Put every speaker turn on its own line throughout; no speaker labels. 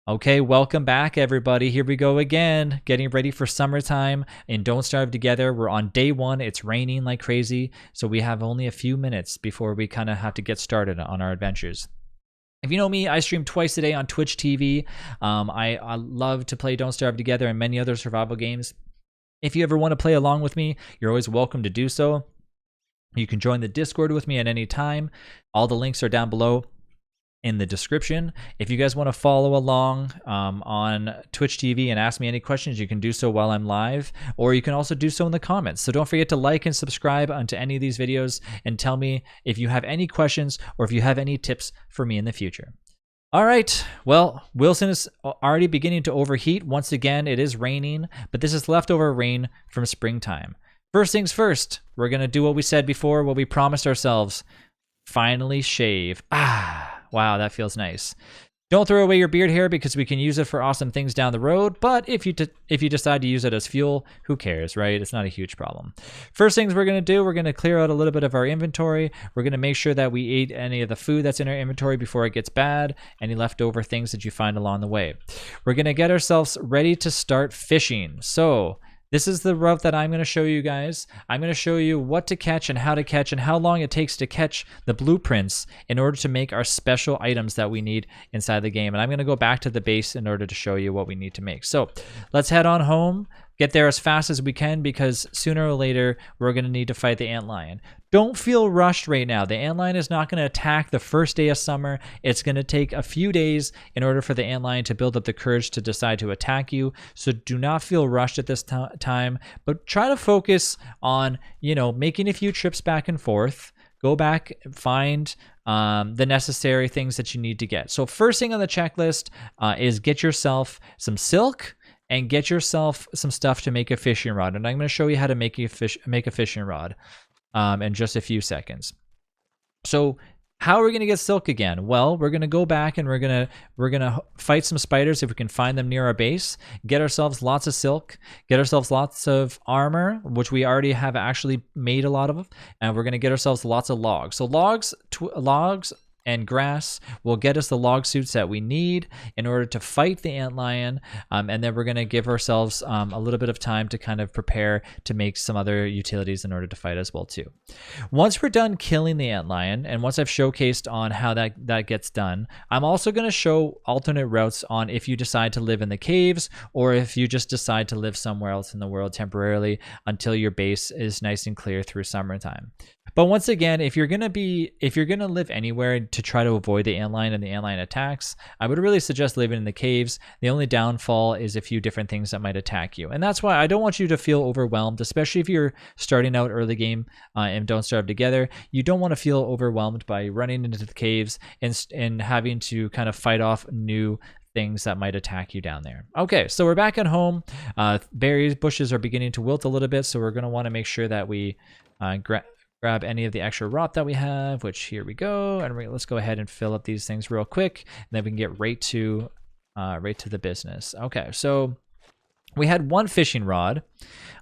Okay, welcome back, everybody. Here we go again, getting ready for summertime and Don't Starve Together. We're on day one. It's raining like crazy, so we have only a few minutes before we kind of have to get started on our adventures. If you know me, I stream twice a day on Twitch TV. I love to play Don't Starve Together and many other survival games. If you ever want to play along with me, you're always welcome to do so. You can join the Discord with me at any time. All the links are down below in the description. If you guys want to follow along on Twitch TV and ask me any questions, you can do so while I'm live, or you can also do so in the comments. So don't forget to like and subscribe onto any of these videos and tell me if you have any questions or if you have any tips for me in the future. All right, well, Wilson is already beginning to overheat. Once again, it is raining, but this is leftover rain from springtime. First things first, we're going to do what we said before, what we promised ourselves. Finally shave. Wow, that feels nice. Don't throw away your beard hair because we can use it for awesome things down the road, but if you decide to use it as fuel, who cares, right? It's not a huge problem. First things we're going to do, we're going to clear out a little bit of our inventory. We're going to make sure that we eat any of the food that's in our inventory before it gets bad, any leftover things that you find along the way. We're going to get ourselves ready to start fishing. So this is the route that I'm going to show you guys. I'm going to show you what to catch and how long it takes to catch the blueprints in order to make our special items that we need inside the game. And I'm going to go back to the base in order to show you what we need to make. So let's head on home, get there as fast as we can, because sooner or later we're going to need to fight the Antlion. Don't feel rushed right now. The Antlion is not going to attack the first day of summer. It's going to take a few days in order for the Antlion to build up the courage to decide to attack you. So do not feel rushed at this time, but try to focus on, making a few trips back and forth. Go back, find the necessary things that you need to get. So first thing on the checklist is get yourself some silk and get yourself some stuff to make a fishing rod. And I'm going to show you how to make a fishing rod in just a few seconds. So how are we going to get silk again? Well, we're going to go back and we're going to fight some spiders if we can find them near our base, get ourselves lots of silk, get ourselves lots of armor, which we already have actually made a lot of, and we're going to get ourselves lots of logs. So logs and grass will get us the log suits that we need in order to fight the Antlion, and then we're going to give ourselves a little bit of time to kind of prepare to make some other utilities in order to fight as well too. Once we're done killing the Antlion, and once I've showcased on how that gets done, I'm also going to show alternate routes on if you decide to live in the caves or if you just decide to live somewhere else in the world temporarily until your base is nice and clear through summertime. But once again, if you're gonna live anywhere to try to avoid the Antlion and the Antlion attacks, I would really suggest living in the caves. The only downfall is a few different things that might attack you, and that's why I don't want you to feel overwhelmed, especially if you're starting out early game and Don't Starve Together. You don't want to feel overwhelmed by running into the caves and having to kind of fight off new things that might attack you down there. Okay, so we're back at home. Berry bushes are beginning to wilt a little bit, so we're going to want to make sure that we grab any of the extra rot that we have, which here we go, and let's go ahead and fill up these things real quick, and then we can get right to the business. Okay, so we had one fishing rod.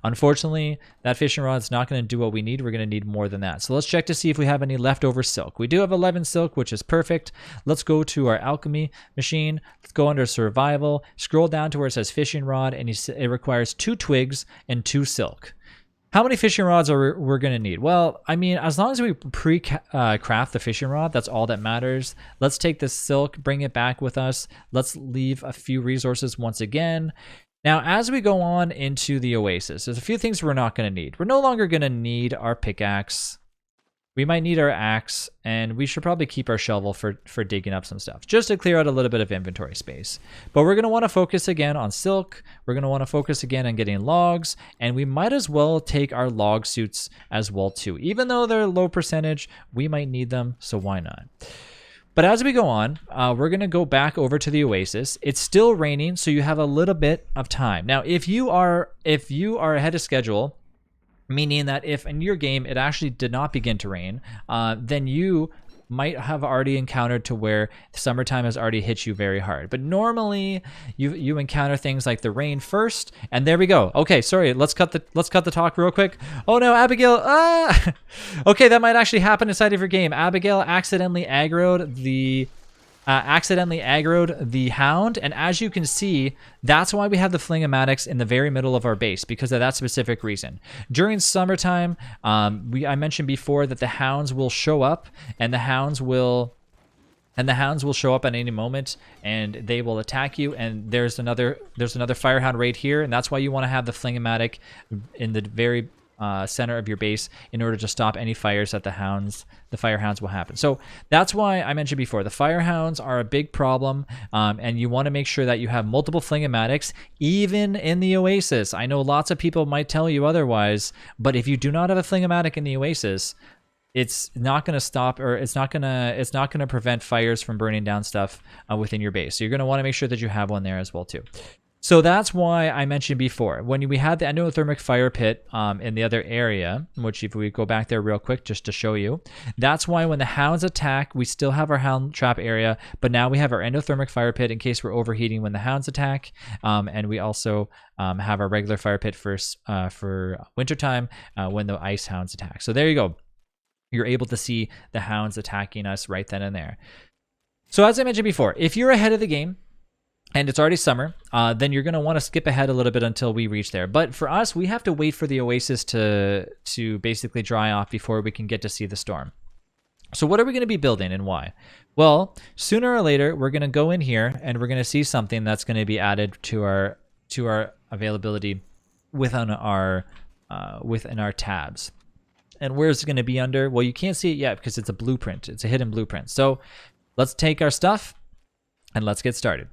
Unfortunately, that fishing rod is not going to do what we need. We're going to need more than that. So let's check to see if we have any leftover silk. We do have 11 silk, which is perfect. Let's go to our alchemy machine. Let's go under survival, scroll down to where it says fishing rod, and it requires 2 twigs and 2 silk. How many fishing rods are we're going to need? Well, I mean, as long as we craft the fishing rod, that's all that matters. Let's take this silk, bring it back with us. Let's leave a few resources once again. Now, as we go on into the oasis, there's a few things we're not going to need. We're no longer going to need our pickaxe. We might need our axe, and we should probably keep our shovel for digging up some stuff, just to clear out a little bit of inventory space. But we're going to want to focus again on silk. We're going to want to focus again on getting logs, and we might as well take our log suits as well too. Even though they're low percentage, we might need them, so why not? But as we go on, we're going to go back over to the oasis. It's still raining, so you have a little bit of time. Now, if you are ahead of schedule, meaning that if in your game it actually did not begin to rain, then you might have already encountered to where summertime has already hit you very hard. But normally you encounter things like the rain first, and there we go. Okay, sorry, let's cut the talk real quick. Oh no, Abigail, Okay, that might actually happen inside of your game. Abigail accidentally aggroed the accidentally aggroed the hound, and as you can see, that's why we have the flingamatics in the very middle of our base, because of that specific reason. During summertime, I mentioned before that the hounds will show up, and the hounds will show up at any moment, and they will attack you. And there's another firehound right here, and that's why you want to have the flingamatic in the very center of your base in order to stop any fires that the firehounds will happen. So that's why I mentioned before, the firehounds are a big problem, and you want to make sure that you have multiple flingamatics, even in the oasis. I know lots of people might tell you otherwise, but if you do not have a flingamatic in the oasis, it's not going to stop, or it's not going to prevent fires from burning down stuff within your base. So you're going to want to make sure that you have one there as well too. So that's why I mentioned before, when we had the endothermic fire pit in the other area, which if we go back there real quick just to show you, that's why when the hounds attack, we still have our hound trap area, but now we have our endothermic fire pit in case we're overheating when the hounds attack, and we also have our regular fire pit for wintertime when the ice hounds attack. So there you go. You're able to see the hounds attacking us right then and there. So as I mentioned before, if you're ahead of the game, and it's already summer, then you're going to want to skip ahead a little bit until we reach there. But for us, we have to wait for the oasis to basically dry off before we can get to see the storm. So what are we going to be building and why? Well, sooner or later, we're going to go in here and we're going to see something that's going to be added to our availability within our tabs. And where's it going to be under? Well, you can't see it yet because it's a blueprint. It's a hidden blueprint. So let's take our stuff and let's get started.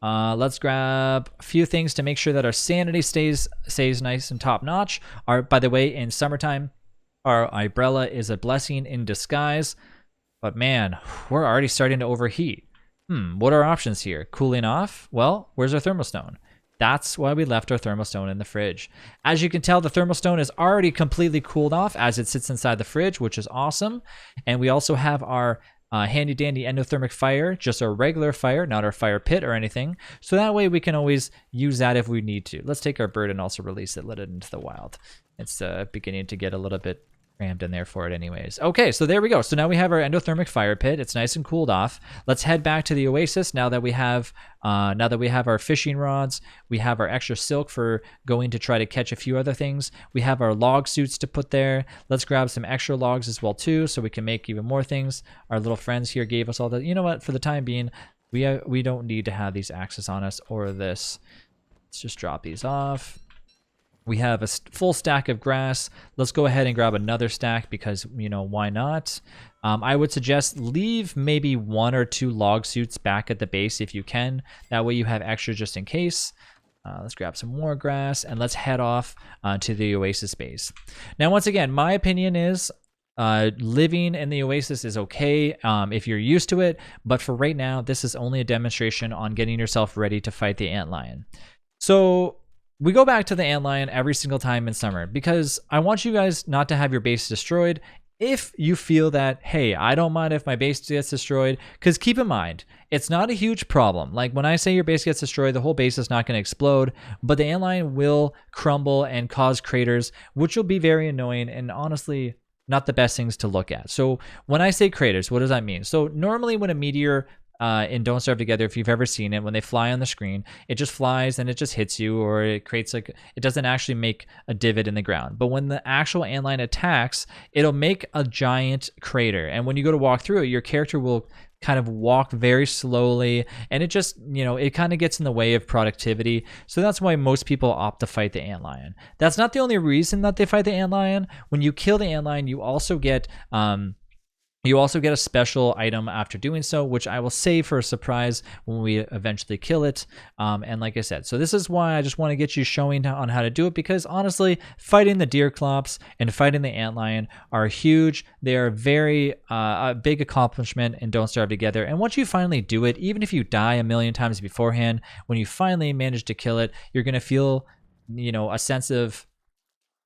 Let's grab a few things to make sure that our sanity stays nice and top notch. By the way, in summertime, our umbrella is a blessing in disguise. But man, we're already starting to overheat. What are our options here? Cooling off? Well, where's our thermostone? That's why we left our thermostone in the fridge. As you can tell, the thermostone is already completely cooled off as it sits inside the fridge, which is awesome. And we also have our handy dandy endothermic fire, just a regular fire, not our fire pit or anything. So that way we can always use that if we need to. Let's take our bird and also release it, let it into the wild. It's beginning to get a little bit crammed in there for it anyways. Okay, so there we go. So now we have our endothermic fire pit. It's nice and cooled off. Let's head back to the oasis now that we have our fishing rods. We have our extra silk for going to try to catch a few other things. We have our log suits to put there. Let's grab some extra logs as well too, so we can make even more things. Our little friends here gave us all that. You know what? For the time being, we don't need to have these axes on us or this. Let's just drop these off. We have a full stack of grass. Let's go ahead and grab another stack because, why not? I would suggest leave maybe 1 or 2 log suits back at the base if you can. That way you have extra just in case. Let's grab some more grass and let's head off to the oasis base. Now, once again, my opinion is living in the oasis is okay if you're used to it. But for right now, this is only a demonstration on getting yourself ready to fight the antlion. So we go back to the antlion every single time in summer because I want you guys not to have your base destroyed. If you feel that, hey, I don't mind if my base gets destroyed, because keep in mind, it's not a huge problem. Like when I say your base gets destroyed, the whole base is not going to explode, but the antlion will crumble and cause craters, which will be very annoying and honestly not the best things to look at. So when I say craters, what does that mean? So normally when a meteor in Don't Starve Together, if you've ever seen it, when they fly on the screen, it just flies and it just hits you, or it creates it doesn't actually make a divot in the ground. But when the actual antlion attacks, it'll make a giant crater. And when you go to walk through it, your character will kind of walk very slowly, and it just, it kind of gets in the way of productivity. So that's why most people opt to fight the antlion. That's not the only reason that they fight the antlion. When you kill the antlion, you also get a special item after doing so, which I will save for a surprise when we eventually kill it. And like I said, so this is why I just want to get you showing on how to do it, because honestly, fighting the deer clops and fighting the antlion are huge. They are very a big accomplishment in Don't Starve Together. And once you finally do it, even if you die a million times beforehand, when you finally manage to kill it, you're going to feel, a sense of,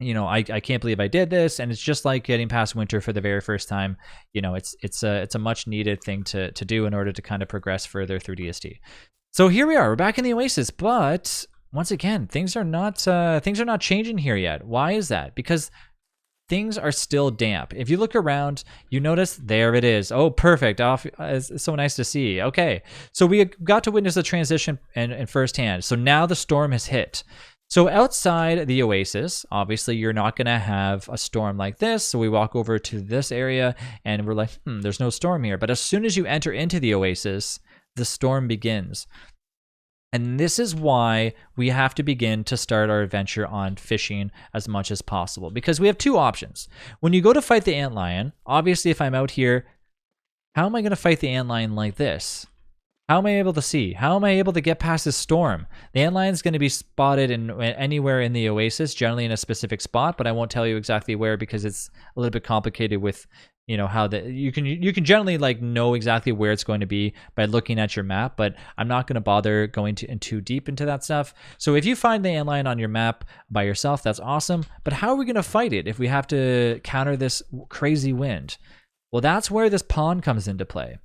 I can't believe I did this, and it's just like getting past winter for the very first time. It's a much needed thing to do in order to kind of progress further through DST. So here we are, we're back in the oasis, but once again, things are not changing here yet. Why is that? Because things are still damp. If you look around, you notice there it is. Oh, perfect. Off. It's so nice to see. Okay. So we got to witness the transition in firsthand. So now the storm has hit. So outside the oasis, obviously you're not going to have a storm like this. So we walk over to this area and we're like, there's no storm here. But as soon as you enter into the oasis, the storm begins. And this is why we have to begin to start our adventure on fishing as much as possible, because we have two options. When you go to fight the antlion, obviously if I'm out here, how am I going to fight the antlion like this? How am I able to see? How am I able to get past this storm? The antlion is going to be spotted anywhere in the oasis, generally in a specific spot, but I won't tell you exactly where because it's a little bit complicated with, how you can generally like know exactly where it's going to be by looking at your map, but I'm not going to bother going too deep into that stuff. So if you find the antlion on your map by yourself, that's awesome. But how are we going to fight it if we have to counter this crazy wind? Well, that's where this pond comes into play.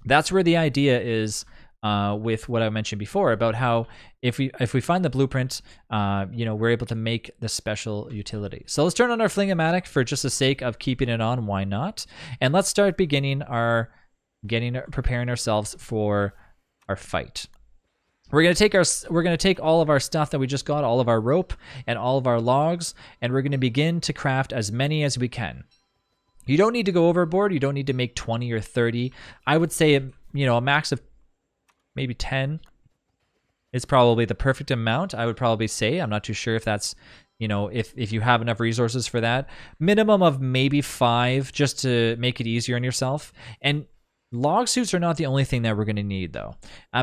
That's where the idea is with what I mentioned before about how if we find the blueprint, we're able to make the special utility. So let's turn on our Fling-O-Matic for just the sake of keeping it on. Why not? And let's start preparing ourselves for our fight. We're gonna take all of our stuff that we just got, all of our rope and all of our logs, and we're gonna begin to craft as many as we can. You don't need to go overboard. You don't need to make 20 or 30. I would say, a max of maybe 10 is probably the perfect amount. I would probably say. I'm not too sure if that's, if you have enough resources for that. Minimum of maybe 5 just to make it easier on yourself. And log suits are not the only thing that we're going to need, though.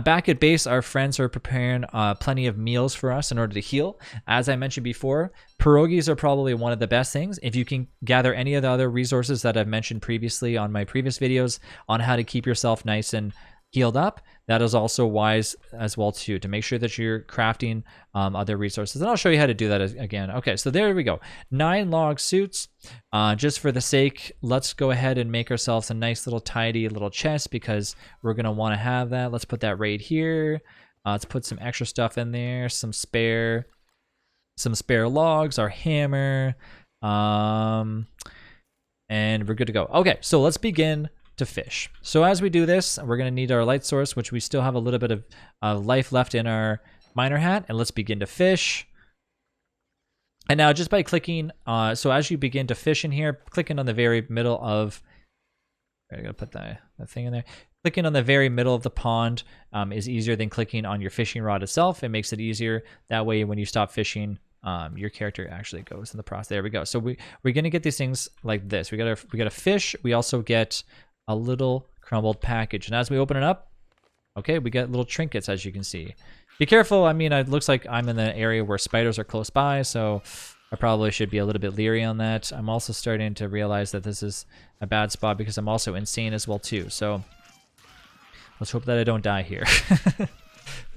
Back at base, our friends are preparing plenty of meals for us in order to heal. As I mentioned before, pierogies are probably one of the best things. If you can gather any of the other resources that I've mentioned previously on my previous videos on how to keep yourself nice and healed up, that is also wise as well too, to make sure that you're crafting other resources. And I'll show you how to do that again. Okay, so there we go. 9 log suits. Just for the sake, let's go ahead and make ourselves a nice little tidy little chest because we're gonna want to have that. Let's put that right here. Let's put some extra stuff in there, some spare logs, our hammer, and we're good to go. Okay, so let's begin to fish. So as we do this, we're going to need our light source, which we still have a little bit of life left in our miner hat, and let's begin to fish. And now just by clicking, so as you begin to fish in here, clicking on the very middle of, I'm going to put that thing in there. Clicking on the very middle of the pond is easier than clicking on your fishing rod itself. It makes it easier. That way, when you stop fishing, your character actually goes in the process. There we go. So we're going to get these things like this. We got a fish. We also get a little crumbled package, and as we open it up, okay, we get little trinkets, as you can see. Be careful. I mean, it looks like I'm in the area where spiders are close by, so I probably should be a little bit leery on that. I'm also starting to realize that this is a bad spot because I'm also insane as well too, so let's hope that I don't die here.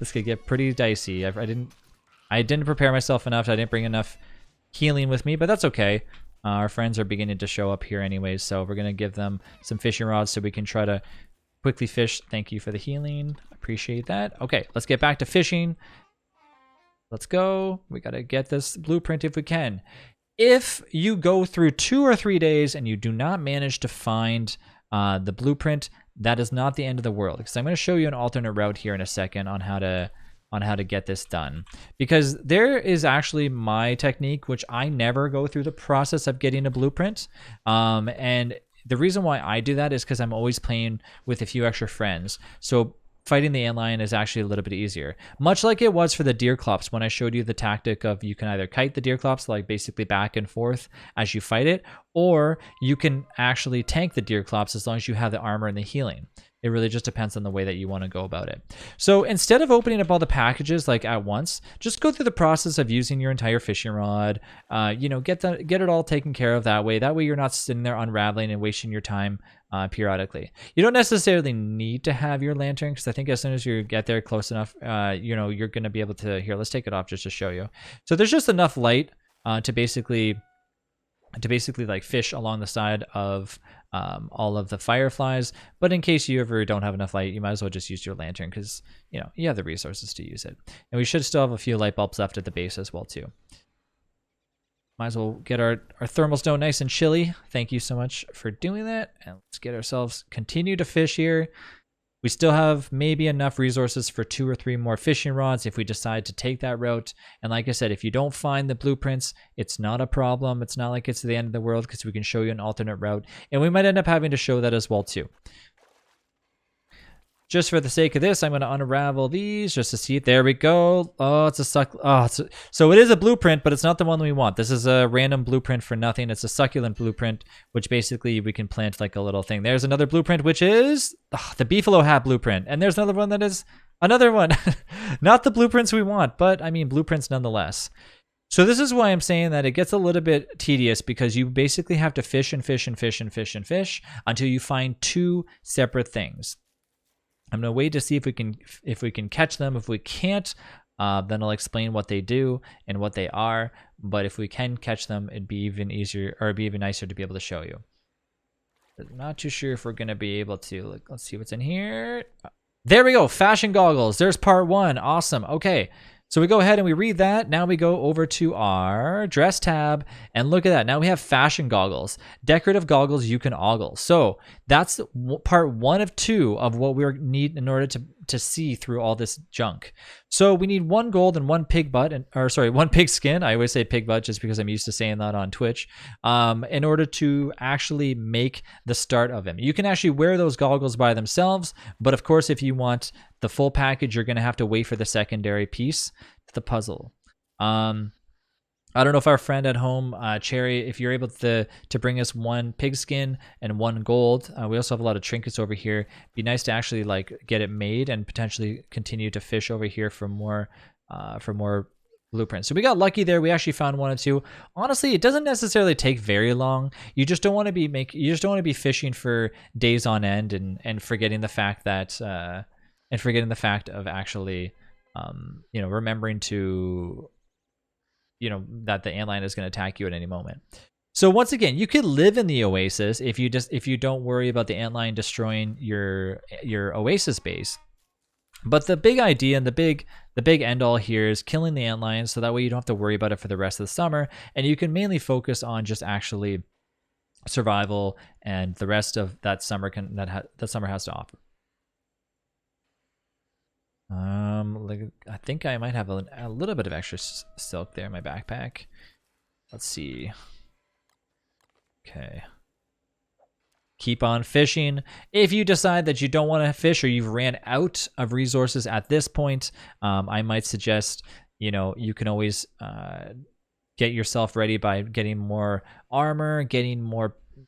This could get pretty dicey. I didn't prepare myself enough. I didn't bring enough healing with me, but that's okay. Our friends are beginning to show up here anyways, so we're going to give them some fishing rods so we can try to quickly fish. Thank you for the healing. Appreciate that. Okay, let's get back to fishing. Let's go. We got to get this blueprint if we can. If you go through 2 or 3 days and you do not manage to find the blueprint, that is not the end of the world, because I'm going to show you an alternate route here in a second on how to get this done, because there is actually my technique, which I never go through the process of getting a blueprint, and the reason why I do that is because I'm always playing with a few extra friends, so fighting the antlion is actually a little bit easier, much like it was for the deer clops when I showed you the tactic of you can either kite the deer clops, like basically back and forth as you fight it, or you can actually tank the deer clops as long as you have the armor and the healing. It really just depends on the way that you want to go about it. So instead of opening up all the packages like at once, just go through the process of using your entire fishing rod. Get it all taken care of that way. That way you're not sitting there unraveling and wasting your time periodically. You don't necessarily need to have your lantern, because I think as soon as you get there close enough, you're going to be able to. Here, let's take it off just to show you. So there's just enough light to basically like fish along the side of all of the fireflies, but in case you ever don't have enough light, you might as well just use your lantern, because you have the resources to use it. And we should still have a few light bulbs left at the base as well too. Might as well get our thermal stone nice and chilly. Thank you so much for doing that. And let's get ourselves continue to fish here. We still have maybe enough resources for 2 or 3 more fishing rods if we decide to take that route. And like I said, if you don't find the blueprints, it's not a problem. It's not like it's the end of the world because we can show you an alternate route. And we might end up having to show that as well too. Just for the sake of this, I'm going to unravel these just to see it. There we go. Oh, it's a suck. Oh, so it is a blueprint, but it's not the one we want. This is a random blueprint for nothing. It's a succulent blueprint, which basically we can plant like a little thing. There's another blueprint, which is the beefalo hat blueprint. And there's another one that is another one. Not the blueprints we want, but I mean blueprints nonetheless. So this is why I'm saying that it gets a little bit tedious because you basically have to fish and fish and fish and fish and fish until you find 2 separate things. I'm gonna wait to see if we can catch them. If we can't, then I'll explain what they do and what they are. But if we can catch them, it'd be even easier, or it'd be even nicer to be able to show you. But not too sure if we're gonna be able to. Let's see what's in here. There we go. Fashion goggles. There's part 1. Awesome. Okay. So we go ahead and we read that. Now we go over to our dress tab and look at that. Now we have fashion goggles, decorative goggles you can ogle. So that's part 1 of 2 of what we need in order to see through all this junk. So we need 1 gold and 1 pig butt, or sorry, 1 pig skin. I always say pig butt just because I'm used to saying that on Twitch. In order to actually make the start of him, you can actually wear those goggles by themselves. But of course, if you want the full package, you're going to have to wait for the secondary piece to the puzzle. I don't know if our friend at home, Cherry, if you're able to bring us 1 pigskin and 1 gold. We also have a lot of trinkets over here. It'd be nice to actually like get it made and potentially continue to fish over here for more blueprints. So we got lucky there. We actually found 1 or 2. Honestly, it doesn't necessarily take very long. You just don't want to be fishing for days on end and forgetting the fact that of actually remembering to that the antlion is going to attack you at any moment. So once again, you could live in the oasis if you don't worry about the antlion destroying your oasis base. But the big idea and the big end all here is killing the antlion, so that way you don't have to worry about it for the rest of the summer, and you can mainly focus on just actually survival and the rest of that summer that summer has to offer. I think I might have a little bit of extra silk there in my backpack. Let's see. Okay. Keep on fishing. If you decide that you don't want to fish or you've ran out of resources at this point, I might suggest, you can always get yourself ready by getting more armor, getting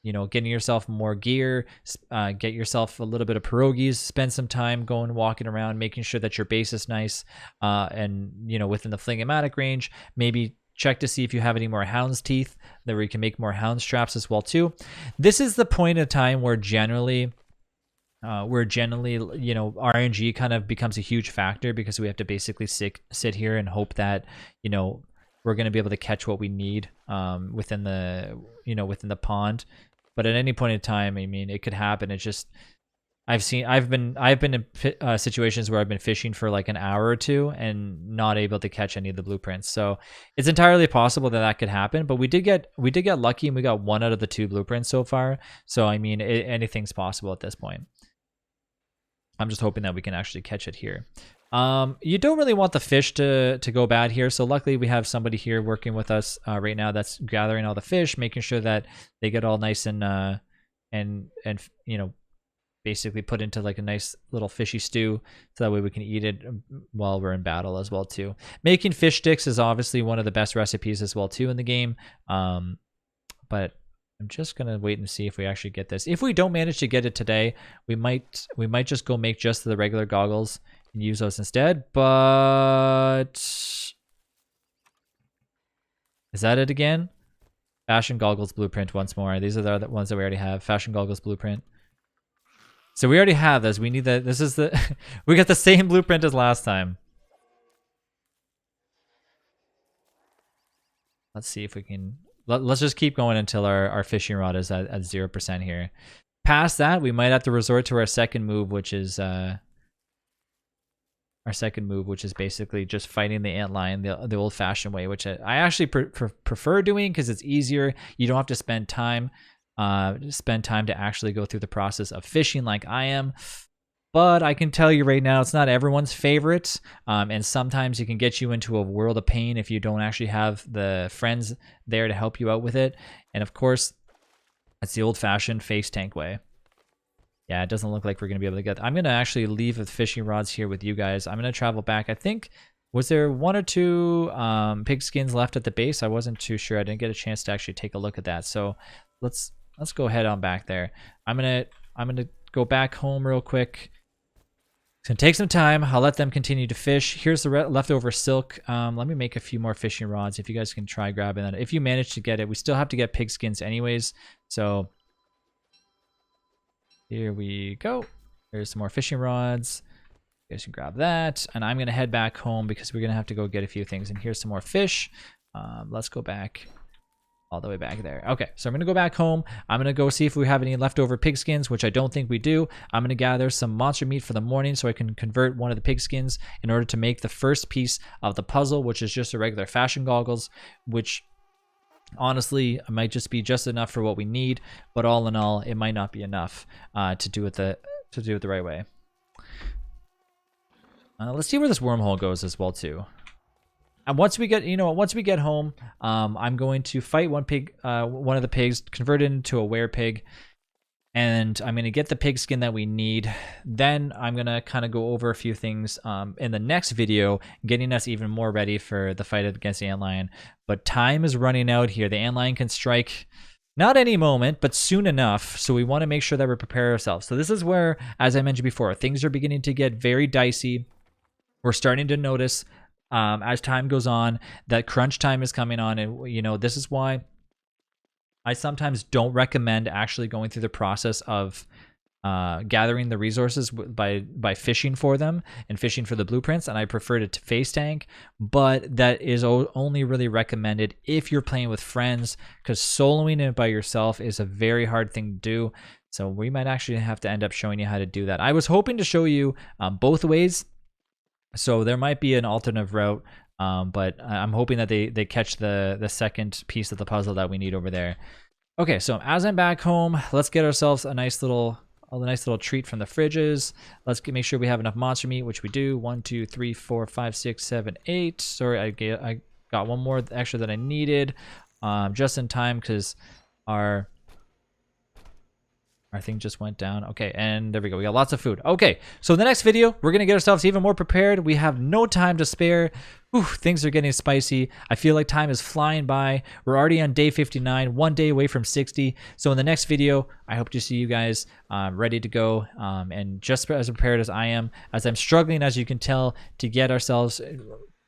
yourself more gear, get yourself a little bit of pierogies, spend some time walking around, making sure that your base is nice, and within the flingomatic range. Maybe check to see if you have any more hound's teeth, that we can make more hound's traps as well too. This is the point of time where generally RNG kind of becomes a huge factor, because we have to basically sit here and hope that we're going to be able to catch what we need within the pond. But at any point in time, I mean, it could happen. It's just I've been in situations where I've been fishing for like an hour or 2 and not able to catch any of the blueprints. So it's entirely possible that could happen. But we did get lucky, and we got 1 out of the 2 blueprints so far. So I mean, anything's possible at this point. I'm just hoping that we can actually catch it here. You don't really want the fish to go bad here, so luckily we have somebody here working with us right now that's gathering all the fish, making sure that they get all nice and basically put into like a nice little fishy stew, so that way we can eat it while we're in battle as well too. Making fish sticks is obviously one of the best recipes as well too in the game, but I'm just gonna wait and see if we actually get this. If we don't manage to get it today, we might just go make just the regular goggles and use those instead. But is that it again? Fashion goggles blueprint once more. These are the ones that we already have. Fashion goggles blueprint. So we already have this. We need that. This is the we got the same blueprint as last time. Let's see if we can. Let's just keep going until our fishing rod is at 0% here. Past that, we might have to resort to our second move, which is our second move, which is basically just fighting the antlion the old-fashioned way, which I actually prefer doing because it's easier. You don't have to spend time to actually go through the process of fishing like I am. But I can tell you right now, it's not everyone's favorite, and sometimes it can get you into a world of pain if you don't actually have the friends there to help you out with it. And of course, it's the old-fashioned face tank way. Yeah, it doesn't look like we're going to be able to get... I'm going to actually leave the fishing rods here with you guys. I'm going to travel back. I think, was there 1 or 2 pig skins left at the base? I wasn't too sure. I didn't get a chance to actually take a look at that. So let's go ahead on back there. I'm gonna go back home real quick. It's gonna take some time. I'll let them continue to fish. Here's the leftover silk. Let me make a few more fishing rods. If you guys can try grabbing that. If you manage to get it, we still have to get pig skins anyways. So here we go. There's some more fishing rods. You guys can grab that. And I'm gonna head back home because we're gonna have to go get a few things. And here's some more fish. Let's go back all the way back there. Okay, so I'm gonna go back home. I'm gonna go see if we have any leftover pig skins, which I don't think we do. I'm gonna gather some monster meat for the morning so I can convert one of the pig skins in order to make the first piece of the puzzle, which is just a regular fashion goggles, which honestly might just be just enough for what we need, but all in all, it might not be enough to do it the right way. Let's see where this wormhole goes as well too. And once we get home, I'm going to fight one of the pigs, convert it into a werepig, and I'm going to get the pig skin that we need. Then I'm going to kind of go over a few things in the next video, getting us even more ready for the fight against the antlion. But time is running out here. The antlion can strike not any moment, but soon enough. So we want to make sure that we prepare ourselves. So this is where, as I mentioned before, things are beginning to get very dicey. We're starting to notice as time goes on that crunch time is coming on, and this is why I sometimes don't recommend actually going through the process of gathering the resources by fishing for them and fishing for the blueprints, and I prefer to face tank, but that is only really recommended if you're playing with friends, because soloing it by yourself is a very hard thing to do. So we might actually have to end up showing you how to do that. I was hoping to show you both ways. So there might be an alternative route, but I'm hoping that they catch the second piece of the puzzle that we need over there. Okay, so as I'm back home, let's get ourselves a nice little treat from the fridges. Let's make sure we have enough monster meat, which we do. 1, 2, 3, 4, 5, 6, 7, 8. Sorry, I got one more extra that I needed, just in time because our thing just went down. Okay, and there we go. We got lots of food. Okay, so in the next video, we're going to get ourselves even more prepared. We have no time to spare. Whew, things are getting spicy. I feel like time is flying by. We're already on day 59, 1 day away from 60. So in the next video, I hope to see you guys ready to go and just as prepared as I am, as I'm struggling, as you can tell, to get ourselves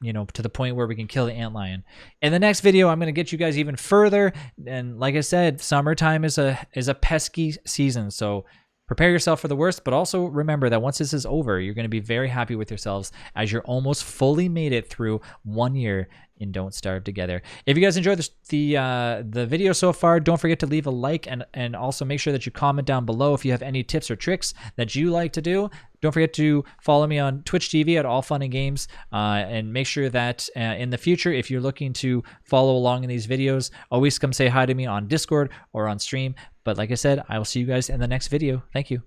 to the point where we can kill the antlion. In the next video, I'm going to get you guys even further. And like I said, summertime is a pesky season. So prepare yourself for the worst, but also remember that once this is over, you're going to be very happy with yourselves as you're almost fully made it through 1 year in Don't Starve Together. If you guys enjoyed the video so far, don't forget to leave a like and also make sure that you comment down below if you have any tips or tricks that you like to do. Don't forget to follow me on Twitch TV at All Fun and Games, and make sure that in the future, if you're looking to follow along in these videos, always come say hi to me on Discord or on stream. But like I said, I will see you guys in the next video. Thank you.